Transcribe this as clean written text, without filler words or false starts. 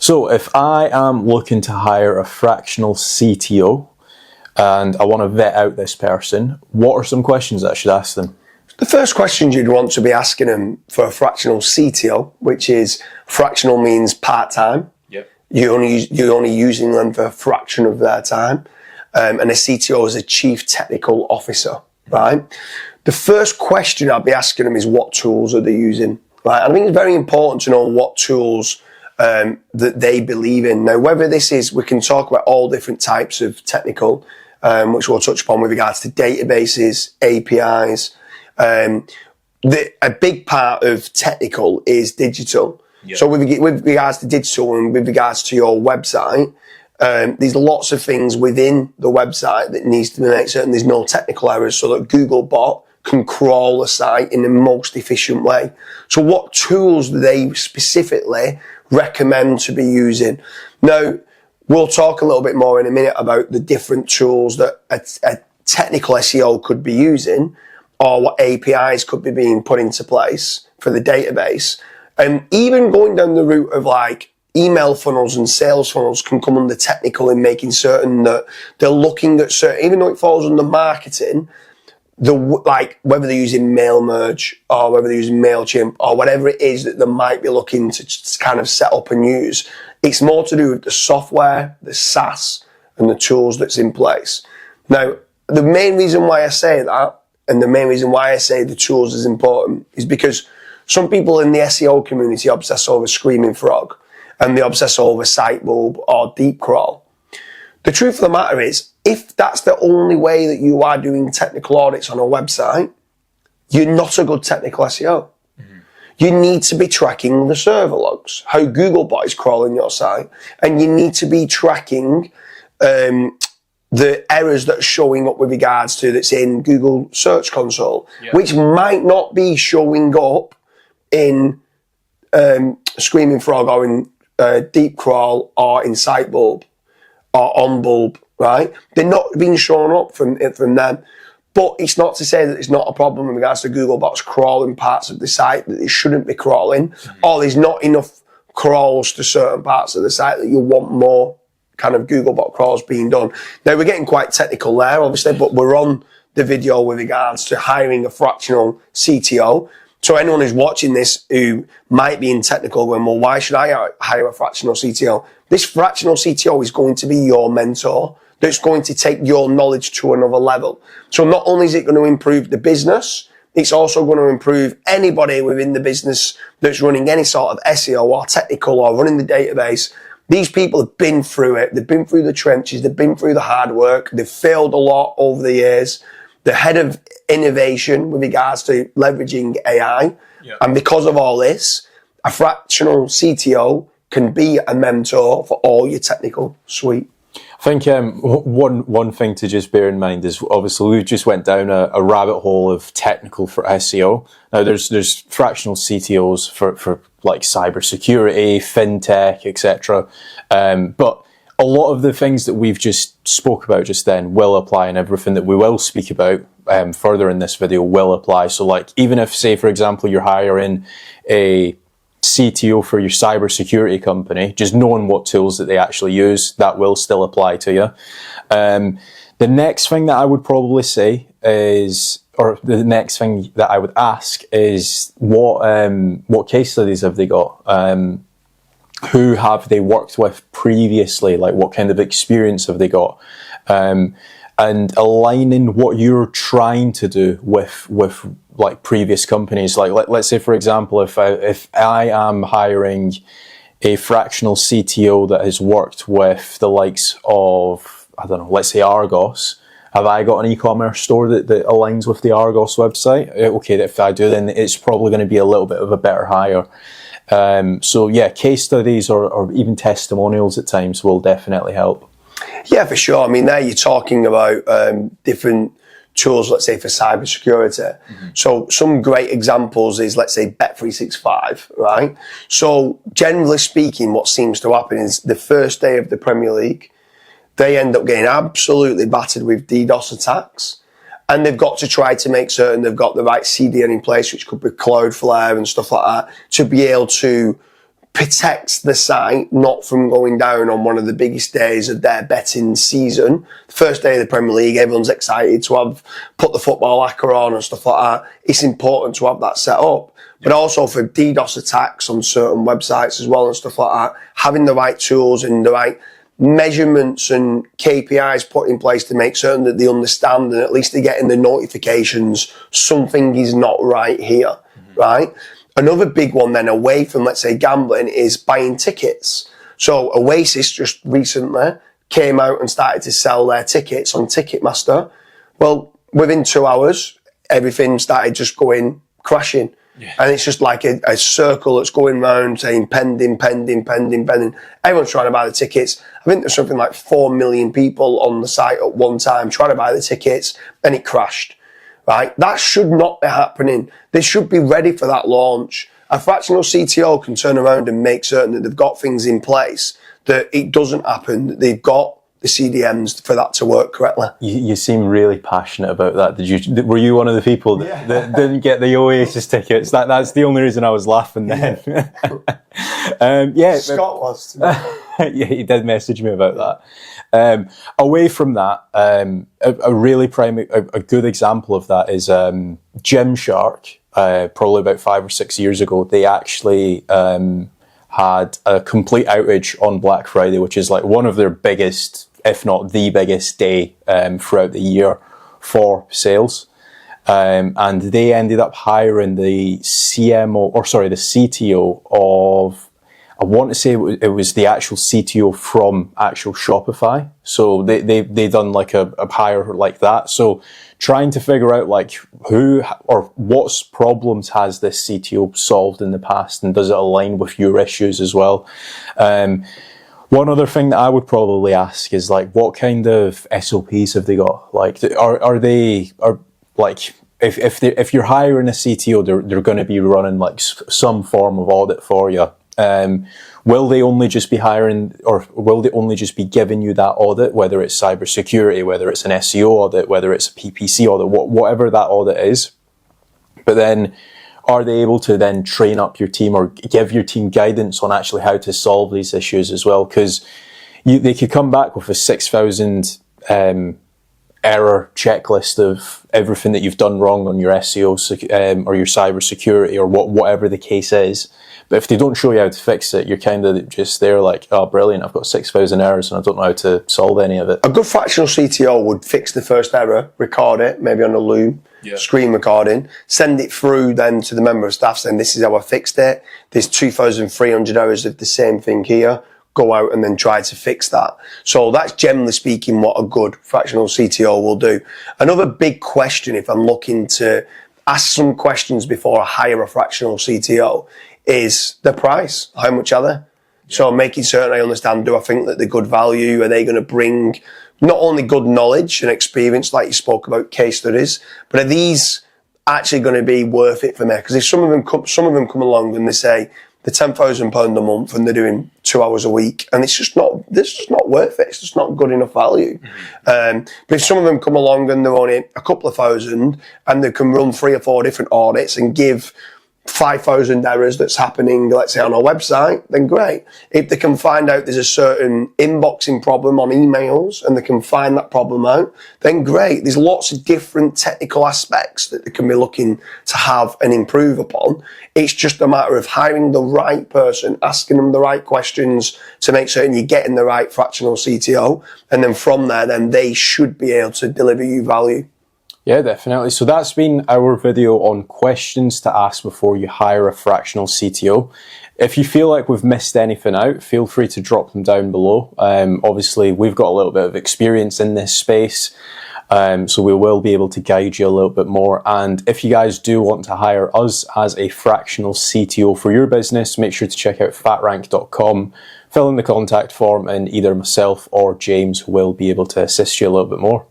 So if I am looking to hire a fractional CTO and I want to vet out this person, what are some questions that I should ask them? The first questions you'd want to be asking them for a fractional CTO, which is fractional means part-time. Yep. You're only using them for a fraction of their time. And a CTO is a Chief Technical Officer, right? The first question I'd be asking them is what tools are they using, right? And I think it's very important to know what tools that they believe in. Now, whether this is, we can talk about all different types of technical, which we'll touch upon with regards to databases, APIs. A big part of technical is digital. Yep. So with regards to digital and with regards to your website, there's lots of things within the website that needs to make certain there's no technical errors so that Googlebot can crawl the site in the most efficient way. So what tools do they specifically recommend to be using? Now, we'll talk a little bit more in a minute about the different tools that a technical SEO could be using, or what APIs could be being put into place for the database. And even going down the route of like email funnels and sales funnels can come under technical in making certain that they're looking at certain, even though it falls under marketing, like whether they're using mail merge or whether they're using MailChimp or whatever it is that they might be looking to kind of set up and use, it's more to do with the software, the SaaS, and the tools that's in place. Now, the main reason why I say that, and the main reason why I say the tools is important, is because some people in the SEO community obsess over Screaming Frog, and they obsess over Sitebulb or Deep Crawl. The truth of the matter is, if that's the only way that you are doing technical audits on a website, you're not a good technical SEO. Mm-hmm. You need to be tracking the server logs, how Googlebot is crawling your site, and you need to be tracking the errors that are showing up with regards to that's in Google Search Console, which might not be showing up in Screaming Frog or in Deep Crawl or in Sitebulb or OnBulb, right? They're not being shown up from them. But it's not to say that it's not a problem in regards to Googlebot's crawling parts of the site that it shouldn't be crawling, or there's not enough crawls to certain parts of the site that you want more kind of Googlebot crawls being done. Now, we're getting quite technical there, obviously, but we're on the video with regards to hiring a fractional CTO. So anyone who's watching this who might be in technical going, well, why should I hire a fractional CTO? This fractional CTO is going to be your mentor that's going to take your knowledge to another level. So not only is it going to improve the business, it's also going to improve anybody within the business that's running any sort of SEO or technical or running the database. These people have been through it. They've been through the trenches. They've been through the hard work. They've failed a lot over the years. The head of innovation with regards to leveraging AI. Yep. And because of all this, a fractional CTO can be a mentor for all your technical suite. I think one thing to just bear in mind is obviously we just went down a rabbit hole of technical for SEO. Now there's fractional CTOs for like cybersecurity, fintech, etc. But a lot of the things that we've just spoke about just then will apply, and everything that we will speak about further in this video will apply. So like even if, say, for example, you're hiring a CTO for your cybersecurity company, just knowing what tools that they actually use, that will still apply to you. The next thing that I would probably say is, or the next thing that I would ask is what case studies have they got? Who have they worked with previously? Like what kind of experience have they got? And aligning what you're trying to do with like previous companies. Like let's say, for example, if I am hiring a fractional CTO that has worked with the likes of, I don't know, let's say Argos. Have I got an e-commerce store that aligns with the Argos website? Okay, if I do, then it's probably going to be a little bit of a better hire. So yeah, case studies or even testimonials at times will definitely help. Yeah, for sure. I mean, there you're talking about different tools, let's say, for cybersecurity. Mm-hmm. So some great examples is, let's say, Bet365, right? So generally speaking, what seems to happen is the first day of the Premier League, they end up getting absolutely battered with DDoS attacks. And they've got to try to make certain they've got the right CDN in place, which could be Cloudflare and stuff like that, to be able to protects the site not from going down on one of the biggest days of their betting season. The first day of the Premier League, everyone's excited to have put the football lacquer on and stuff like that. It's important to have that set up. But also for DDoS attacks on certain websites as well and stuff like that, having the right tools and the right measurements and KPIs put in place to make certain that they understand and at least they're getting the notifications something is not right here, right? Another big one then away from, let's say, gambling is buying tickets. So Oasis just recently came out and started to sell their tickets on Ticketmaster. Well, within 2 hours, everything started just going crashing. Yeah. And it's just like a circle that's going round saying pending. Everyone's trying to buy the tickets. I think there's something like 4 million people on the site at one time trying to buy the tickets, and it crashed. Right? That should not be happening. They should be ready for that launch. A fractional CTO can turn around and make certain that they've got things in place, that it doesn't happen, that they've got the CDMs for that to work correctly. You seem really passionate about that. Were you one of the people that didn't get the Oasis tickets? That's the only reason I was laughing then. Scott was. Yeah, he did message me about that. Away from that, a good example of that is Gymshark. Probably about 5 or 6 years ago, they actually had a complete outage on Black Friday, which is like one of their biggest, if not the biggest day throughout the year for sales. And they ended up hiring the CTO of, I want to say it was the actual CTO from actual Shopify. So they done like a hire like that. So trying to figure out like who or what problems has this CTO solved in the past, and does it align with your issues as well? One other thing that I would probably ask is like, what kind of SOPs have they got? Like, are like if you're hiring a CTO, they're going to be running like some form of audit for you. Will they only just be hiring, or will they only just be giving you that audit, whether it's cybersecurity, whether it's an SEO audit, whether it's a PPC audit, whatever that audit is? But then, are they able to then train up your team or give your team guidance on actually how to solve these issues as well? Because they could come back with a 6,000 error checklist of everything that you've done wrong on your SEO or your cybersecurity or whatever the case is. But if they don't show you how to fix it, you're kind of just there like, oh, brilliant, I've got 6,000 errors and I don't know how to solve any of it. A good fractional CTO would fix the first error, record it, maybe on a Loom, screen recording, send it through then to the member of staff saying, this is how I fixed it. There's 2,300 errors of the same thing here. Go out and then try to fix that. So that's generally speaking what a good fractional CTO will do. Another big question, if I'm looking to ask some questions before I hire a fractional CTO, is the price. How much are they? So making certain I understand, do I think that they're good value? Are they going to bring not only good knowledge and experience, like you spoke about case studies, but are these actually going to be worth it for me? Because if some of them come along and they say they're £10,000 a month and they're doing 2 hours a week, and it's just not worth it. It's just not good enough value. But if some of them come along and they're only a couple of thousand and they can run 3 or 4 different audits and give 5,000 errors that's happening, let's say, on our website, then great. If they can find out there's a certain inboxing problem on emails and they can find that problem out, then great. There's lots of different technical aspects that they can be looking to have and improve upon. It's just a matter of hiring the right person, asking them the right questions to make certain you're getting the right fractional CTO. And then from there, then they should be able to deliver you value. Yeah, definitely. So that's been our video on questions to ask before you hire a fractional CTO. If you feel like we've missed anything out, feel free to drop them down below. Obviously, we've got a little bit of experience in this space, so we will be able to guide you a little bit more. And if you guys do want to hire us as a fractional CTO for your business, make sure to check out fatrank.com, fill in the contact form, and either myself or James will be able to assist you a little bit more.